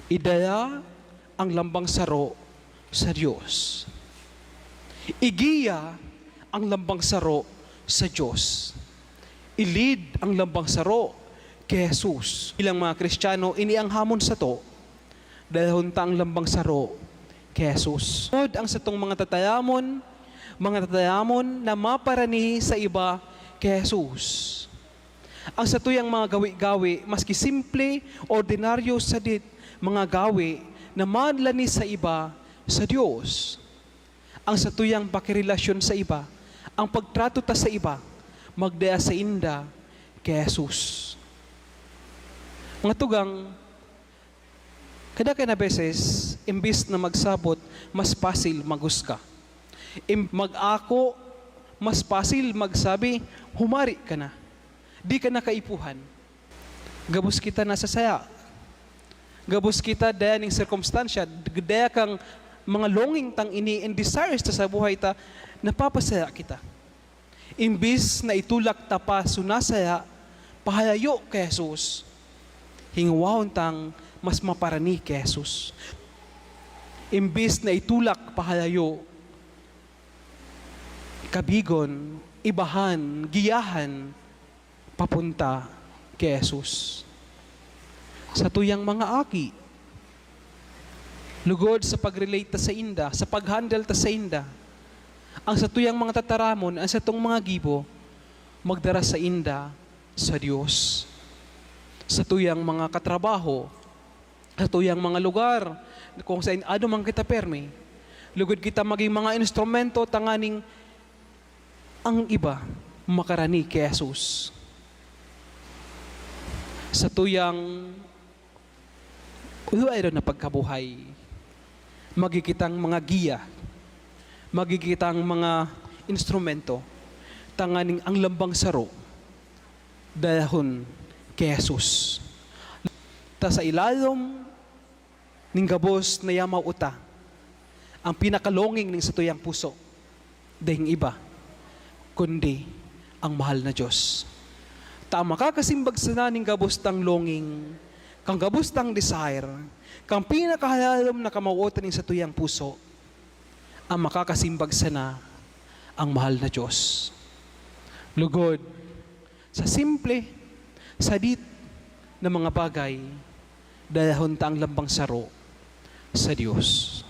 Idala ang lambang saro sa Diyos. Igiya ang lambang saro sa Diyos. Ilid ang lambang saro kay Jesus. Ilang mga Kristiyano, ini ang hamon sa to, dahil hunta ang lambang saro kay Jesus. Ang satong mga tatayamon na maparani sa iba kay Jesus. Ang satuyang mga gawi-gawi, maski simple, ordinaryo sadit, mga gawi na madlani sa iba sa Diyos. Ang satuyang pakirelasyon sa iba, ang pagtrato ta sa iba, magdaya sa inda kay Jesus. Mga tugang, kada na beses, imbis na magsabot, mas pasil magusga. Mag-ako, mas pasil magsabi, humari ka na. Di ka na kaipuhan. Gabos kita nasa saya. Gabos kita daya ning circumstansya. Daya kang mga longing tang ini and desires ta sa buhay ta, napapasaya kita. Imbis na itulak ta pa sunasaya, pahayayo kay Jesus. Hingwahon tang mas maparani kay Jesus. Imbis na itulak pahayayo, kabigon, ibahan, giyahan, papunta kay Jesus. Sa tuyang mga aki, lugod sa pag-relate ta sa inda, sa pag-handle ta sa inda, ang sa tuyang mga tataramon, ang sa tong mga gibo, magdara sa inda sa Diyos. Sa tuyang mga katrabaho, sa tuyang mga lugar, kung sa ano man kita permi, lugod kita maging mga instrumento tanganing ang iba makarani kay Jesus. Sa tuyang ulo na pagkabuhay, magigitang mga giya, magigitang mga instrumento, tanganing ang lambang saro, dahon kay Jesus. Ta sa ilalom, ning gabos na yamaw uta, ang pinakalonging ning sa tuyang puso, dahing iba, kundi ang mahal na Diyos. Ta makakasimbag sana ning gabos tang longing, kang gabos tang desire, kang pinakahalalom na kamawutan ning sa tuyang puso, ang makakasimbag sana ang mahal na Diyos. Lugod sa simple, sadit na mga bagay, dahil hunta ang lambang saro sa Diyos.